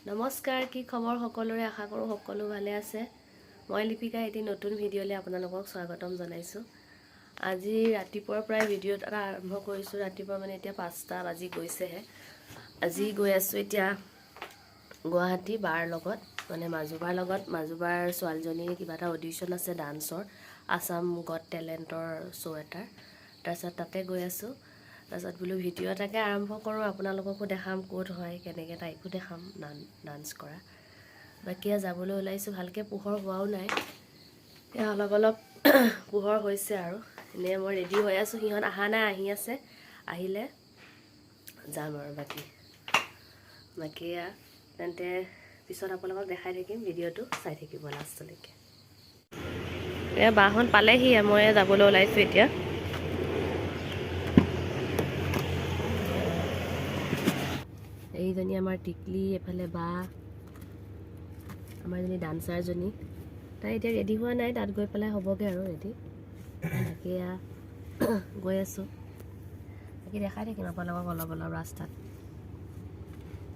নমস্কাৰ, কি খবৰ সকলোৰে? আশা কৰোঁ সকলো ভালে আছে। মই লিপিকা এটি নতুন ভিডিঅ'লৈ আপোনালোকক স্বাগতম জনাইছোঁ। আজি ৰাতিপুৱাৰ পৰাই ভিডিঅ' এটা আৰম্ভ কৰিছোঁ। ৰাতিপুৱা মানে এতিয়া 5টা বাজি গৈছেহে। আজি গৈ আছোঁ এতিয়া গুৱাহাটী বাৰ লগত, মানে মাজুবাৰ লগত। মাজুবাৰ ছোৱালীজনীৰ কিবা এটা অডিশ্যন আছে ডান্সৰ, আছাম গট টেলেণ্টৰ শ্ব' এটাৰ। তাৰপিছত তাতে গৈ আছোঁ। তাৰপিছত বোলো ভিডিঅ' এটাকে আৰম্ভ কৰোঁ, আপোনালোককো দেখাম ক'ত হয়, কেনেকৈ তাইকো দেখাম ডান্স কৰা। বাকী যাবলৈ ওলাইছোঁ। ভালকৈ পোহৰ হোৱাও নাই, এতিয়া অলপ অলপ পোহৰ হৈছে আৰু। এনেই মই ৰেডি হৈ আছোঁ, সিহঁত অহা নাই, আহি আছে। আহিলে যাম আৰু বাকী তেন্তে পিছত আপোনালোকক দেখাই থাকিম। ভিডিঅ'টো চাই থাকিব লাষ্টলৈকে। এয়া বাহঁত পালেহি, মই যাবলৈ ওলাইছোঁ এতিয়া। এইজনী আমাৰ টিকলি, এফালে বা আমাৰ এজনী ডান্সাৰজনী। তাই এতিয়া ৰেডি হোৱা নাই, তাত গৈ পেলাই হ'বগৈ আৰু ৰেডি। বাকী গৈ আছোঁ, বাকী দেখাই থাকিম আপোনালোকক অলপ অলপ ৰাস্তাত।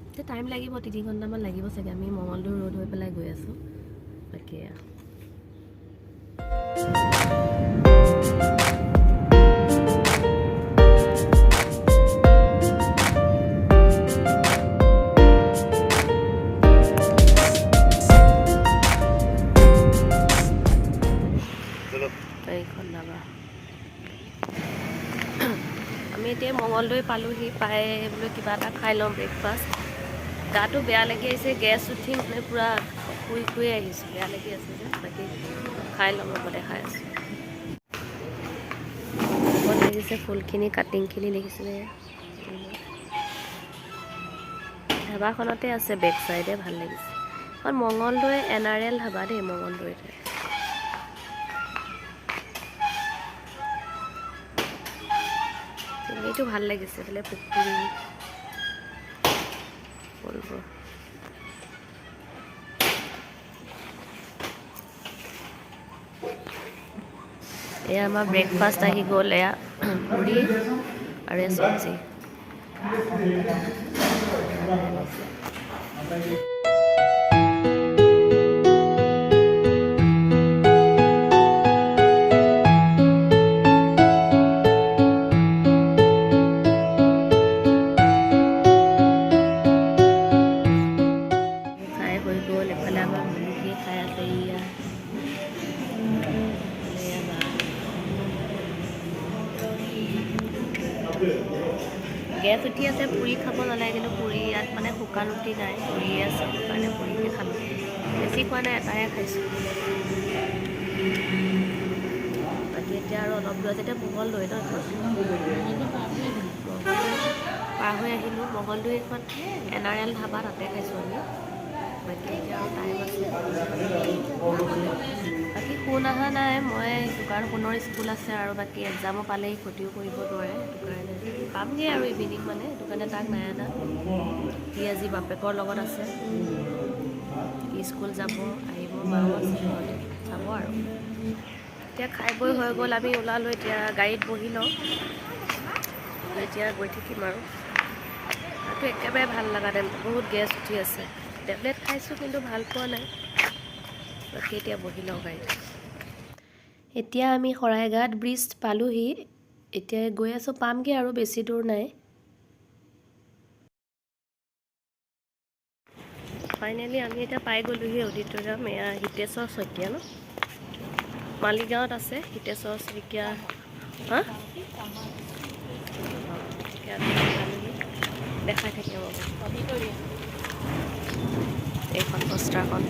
এতিয়া টাইম লাগিব, 3 ঘণ্টামান লাগিব চাগে। আমি মঙলদৈ ৰোড হৈ পেলাই গৈ আছোঁ। বাকী আমি এতিয়া মঙলদৈ পালোহি। পাই বোলো কিবা এটা খাই লওঁ, ব্ৰেকফাষ্ট। গাটো বেয়া লাগি আহিছে, গেছ উঠি মানে পূৰা শুই আহিছোঁ, বেয়া লাগি আছে যে। বাকী খাই ল'ম, হ'ব দেখাই আছোঁ। বহুত লাগিছে ফুলখিনি, কাটিংখিনি দেখিছিলে। ধাবাখনতে আছে, বেক চাইডে, ভাল লাগিছে। কাৰণ মঙলদৈ NRL ধাবা দেই, মঙলদৈতে। এইটো ভাল লাগিছে, এইফালে পুখুৰী, ফুলবোৰ। এয়া আমাৰ ব্ৰেকফাষ্ট আহি গ'ল। এয়া পুৰি আৰু চব্জি। খাই হৈ গ'ল। এফালে আমাৰ মুৰ্গী খাই আছে। গেছ উঠি আছে, পুৰি খাব নালাগে, কিন্তু পুৰি ইয়াত মানে শুকান ৰুটি নাই, পুৰি আছে, সেইকাৰণে পুৰিকে খালোঁ। বেছি খোৱা নাই, এটাহে খাইছোঁ। বাকী এতিয়া আৰু অলপ দূৰ, যেতিয়া মঙলদৈ ন, পাৰ হৈ আহিলোঁ। মঙলদৈ এখন NRL ধাবা, তাতে খাইছোঁ আমি। বাকী এতিয়া আৰু টাইম আছে। বাকী ফোন অহা নাই, মই দোকান সোণৰ স্কুল আছে আৰু বাকী এক্সামো পালেহি, ক্ষতিও কৰিব নোৱাৰে। সেইটো কাৰণে পামগৈ আৰু ইভিনিং মানে, সেইটো কাৰণে তাক নাই অনা। সি আজি বাপেকৰ লগত আছে, সি স্কুল যাব, আহিব, মাও আছে ঘৰতে, যাব আৰু। এতিয়া খাই বৈ হৈ গ'ল, আমি ওলালোঁ। এতিয়া গাড়ীত বহি লওঁ, এতিয়া গৈ থাকিম আৰু। তাতো একেবাৰে ভাল লগা নাই, বহুত গেছ উঠি আছে। টেবলেট খাইছোঁ, কিন্তু ভাল পোৱা নাই। বাকী এতিয়া বহি লওঁ গাড়ীত। এতিয়া আমি শৰাইঘাট ব্ৰিজ পালোহি। এতিয়া গৈ আছোঁ, পামগৈ আৰু, বেছি দূৰ নাই। ফাইনেলি আমি এতিয়া পাই গ'লোহি অডিটৰিয়াম। এয়া হিতেশ্বৰ শইকীয়া ন, মালিগাঁৱত আছে হিতেশ্বৰ শইকীয়া। হা, দেখাই থাকিব এইখন পষ্টাৰখন।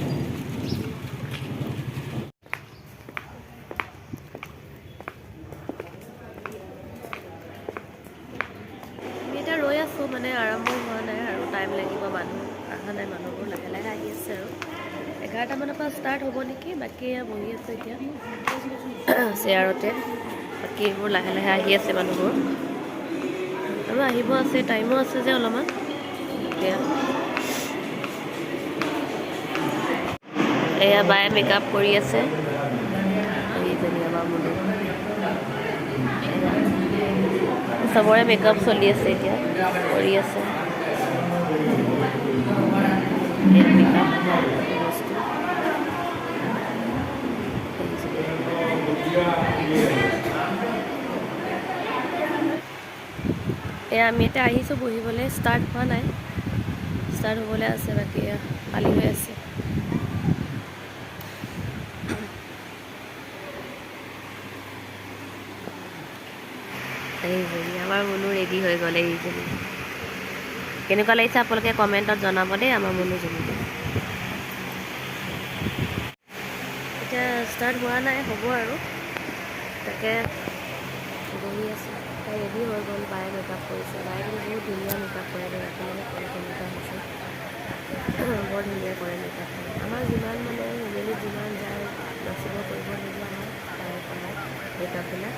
আমি এতিয়া ৰৈ আছোঁ, মানে আৰম্ভ হোৱা নাই আৰু, টাইম লাগিব। মানুহ অহা নাই, মানুহবোৰ লাহে লাহে আহি আছে আৰু। 11টামানৰ পৰা ষ্টাৰ্ট হ'ব নেকি। বাকী এয়া বহি আছোঁ এতিয়া চেয়াৰতে। বাকী এইবোৰ লাহে লাহে আহি আছে মানুহবোৰ, আৰু আহিব আছে, টাইমো আছে যে অলপমান। এয়া বায়ে মেকআপ কৰি আছে, এইজনী আমাৰ মুনু। চবৰে মেকআপ চলি আছে, এতিয়া কৰি আছে। এয়া মেকআপ বস্তু এয়া আমি এতিয়া আহিছোঁ বহিবলৈ ষ্টাৰ্ট হোৱা নাই ষ্টাৰ্ট হ'বলৈ আছে বাকী কালি হৈ আছে এইজনী আমাৰ মনো ৰেডি হৈ গ'লে এইজনী কেনেকুৱা লাগিছে আপোনালোকে কমেণ্টত জনাব দেই আমাৰ মনোজনীক এতিয়া ষ্টাৰ্ট হোৱা নাই হ'ব আৰু তাকে বহি আছে তাই ৰেডি হৈ গ'ল বায়ে মেকআপ কৰিছে বায়ে কিন্তু বহুত ধুনীয়া মেকআপ কৰে আপোনালোকে ক'লে কেনেকুৱা হৈছে বৰ ধুনীয়া কৰে মেকআপ আমাৰ যিমান মানে ফেমিলি যিমান যায় নাচিব কৰিবলগীয়া হয় তাই কৰা মেকআপবিলাক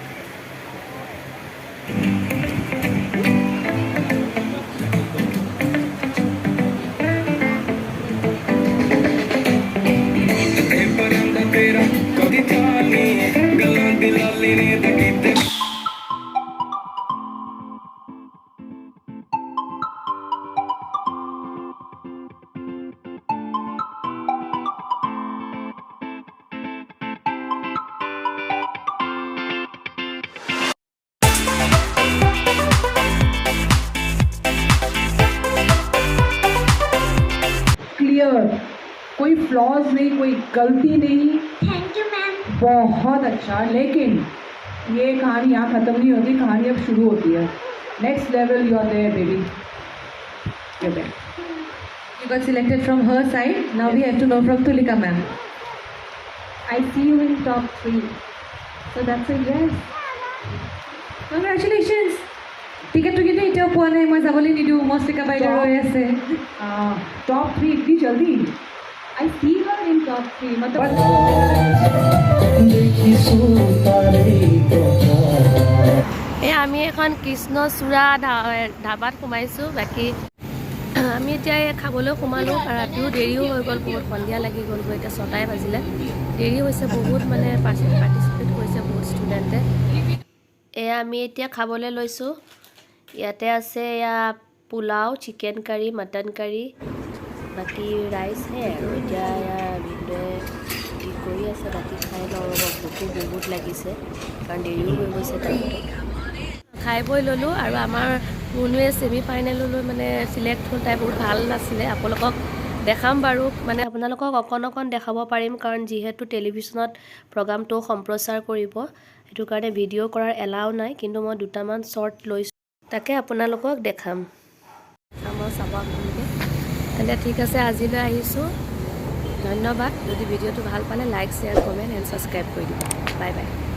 कोई फ्लॉज नहीं कोई गलती नहीं थैंक यू मैम बहुत अच्छा लेकिन ये कहानी यहाँ ख़त्म नहीं होती कहानी अब शुरू होती है next level you are there baby You got selected from her side. Now we have to know from Tulika ma'am. I see you in top 3 so that's a yes Congratulations. Ticket to get it up one I was able to do most of the top 3 इतनी जल्दी I see her in top 3 मतलब এই আমি এখন কৃষ্ণচূড়া ধাবাত সোমাইছোঁ বাকী আমি এতিয়া খাবলৈ সোমালোঁ ৰাতিও দেৰিও হৈ গ'ল বহুত সন্ধিয়া লাগি গ'লগৈ এতিয়া 6টাই বাজিলে দেৰি হৈছে বহুত মানে পাৰ্টিচিপেট কৰিছে বহুত ষ্টুডেণ্টে এয়া আমি এতিয়া খাবলৈ লৈছোঁ ইয়াতে আছে এয়া পোলাও চিকেন কাৰী মটন কাৰী বাকী ৰাইচ হে আৰু এতিয়া এয়া ভিনদেউৱে কি কৰি আছে বাকী খাই লওঁ ভোকো বহুত লাগিছে কাৰণ দেৰিও হৈ গৈছে টাইমটো খাই বৈ ল'লোঁ আৰু আমাৰ মুনুৱে ছেমি ফাইনেললৈ মানে চিলেক্ট হ'ল তাই বহুত ভাল নাছিলে আপোনালোকক দেখাম বাৰু মানে আপোনালোকক অকণ দেখাব পাৰিম কাৰণ যিহেতু টেলিভিশ্যনত প্ৰগ্ৰামটো সম্প্ৰচাৰ কৰিব সেইটো কাৰণে ভিডিঅ' কৰাৰ এলাও নাই কিন্তু মই দুটামান শ্বৰ্ট লৈছোঁ তাকে আপোনালোকক দেখাম আমাৰ চাব আপোনালোকে তেন্তে ঠিক আছে আজিলৈ আহিছোঁ ধন্যবাদ যদি ভিডিঅ'টো ভাল পালে like share comment and subscribe কৰি দিব বাই বাই